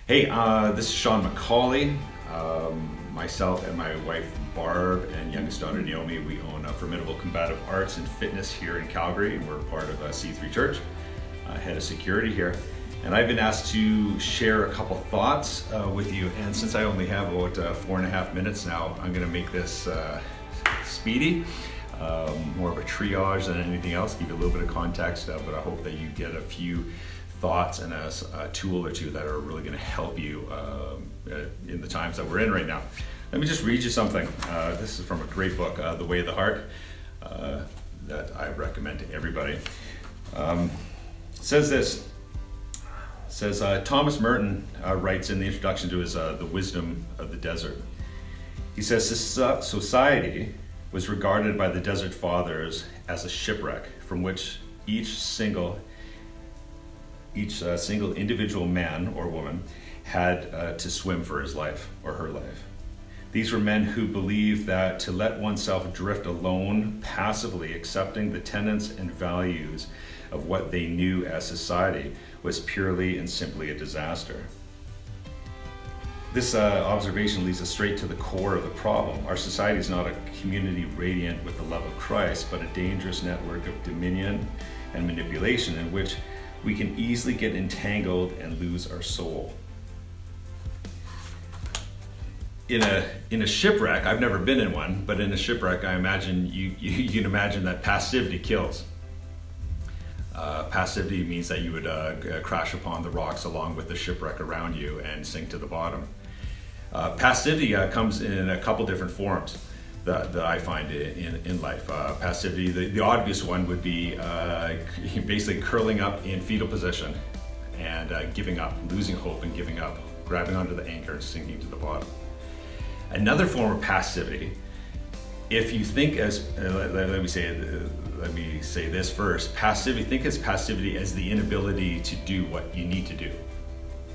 Hey, this is Sean McCauley. Myself and my wife Barb and youngest daughter Naomi, we own Formidable Combative Arts and Fitness here in Calgary, and we're part of C3 Church, head of security here. And I've been asked to share a couple thoughts with you, and since I only have about 4.5 minutes now, I'm going to make this speedy, more of a triage than anything else, give you a little bit of context, but I hope that you get a few thoughts and a tool or two that are really going to help you in the times that we're in right now. Let me just read you something. This is from a great book, The Way of the Heart, that I recommend to everybody. It says this. It says, Thomas Merton writes in the introduction to his The Wisdom of the Desert. He says, society was regarded by the Desert Fathers as a shipwreck from which each single individual man or woman had to swim for his life or her life. These were men who believed that to let oneself drift alone, passively accepting the tenets and values of what they knew as society, was purely and simply a disaster. This observation leads us straight to the core of the problem. Our society is not a community radiant with the love of Christ, but a dangerous network of dominion and manipulation in which we can easily get entangled and lose our soul. In a shipwreck, I've never been in one, but in a shipwreck, I imagine you can imagine that passivity kills. Passivity means that you would crash upon the rocks along with the shipwreck around you and sink to the bottom. Passivity comes in a couple different forms that I find in life. Passivity, the obvious one would be basically curling up in fetal position and giving up, losing hope and giving up, grabbing onto the anchor and sinking to the bottom. Another form of passivity, if you think as, let me say this first, passivity, think as passivity as the inability to do what you need to do,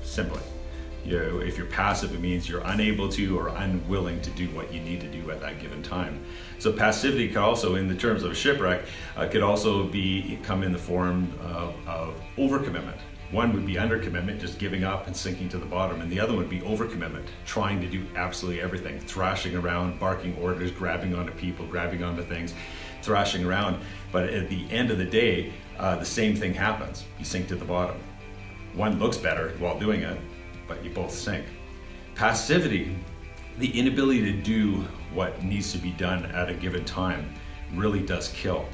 simply. If you're passive, it means you're unable to or unwilling to do what you need to do at that given time. So passivity could also, in the terms of a shipwreck, could also come in the form of overcommitment. One would be undercommitment, just giving up and sinking to the bottom, and the other would be overcommitment, trying to do absolutely everything, thrashing around, barking orders, grabbing onto people, grabbing onto things, thrashing around. But at the end of the day, the same thing happens. You sink to the bottom. One looks better while doing it, but you both sink. Passivity, the inability to do what needs to be done at a given time, really does kill.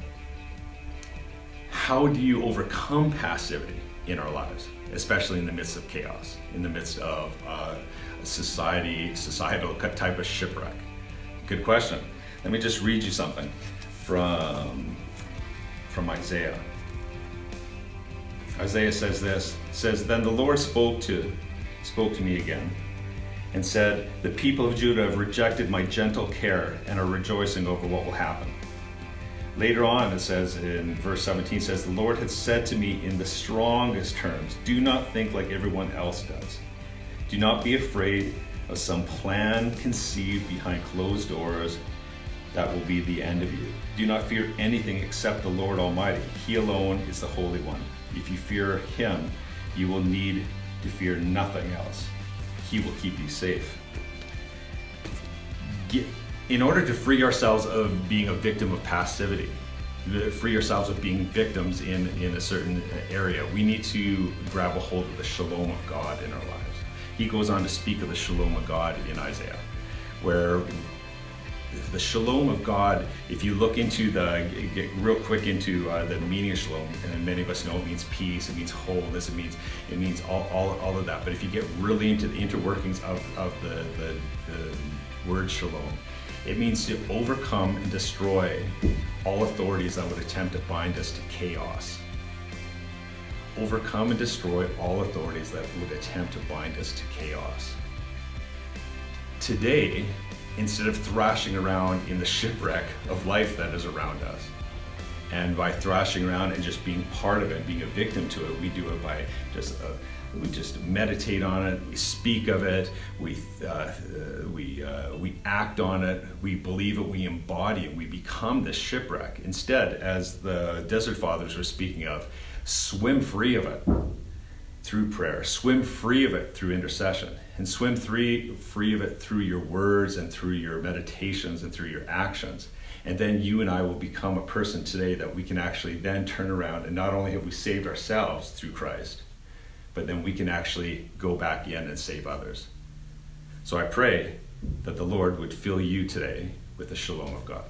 How do you overcome passivity in our lives, especially in the midst of chaos, in the midst of societal type of shipwreck? Good question. Let me just read you something from Isaiah. Isaiah says this, then the Lord spoke to me again and said, the people of Judah have rejected my gentle care and are rejoicing over what will happen. Later on, it says in verse 17, says, the Lord had said to me in the strongest terms, do not think like everyone else does. Do not be afraid of some plan conceived behind closed doors that will be the end of you. Do not fear anything except the Lord Almighty. He alone is the Holy One. If you fear Him, you will need to fear nothing else. He will keep you safe. In order to free ourselves of being a victim of passivity, free ourselves of being victims in a certain area, we need to grab a hold of the Shalom of God in our lives. He goes on to speak of the Shalom of God in Isaiah, where the Shalom of God, if you look into get real quick into the meaning of Shalom, and many of us know it means peace, it means wholeness, it means all of that. But if you get really into the interworkings of the word Shalom, it means to overcome and destroy all authorities that would attempt to bind us to chaos. Overcome and destroy all authorities that would attempt to bind us to chaos. Today, instead of thrashing around in the shipwreck of life that is around us, and by thrashing around and just being part of it, being a victim to it, we do it by we just meditate on it, we speak of it, we act on it, we believe it, we embody it, we become the shipwreck. Instead, as the Desert Fathers were speaking of, swim free of it. through prayer, swim free of it through intercession, and swim free of it through your words and through your meditations and through your actions. And then you and I will become a person today that we can actually then turn around, and not only have we saved ourselves through Christ, but then we can actually go back in and save others. So I pray that the Lord would fill you today with the Shalom of God.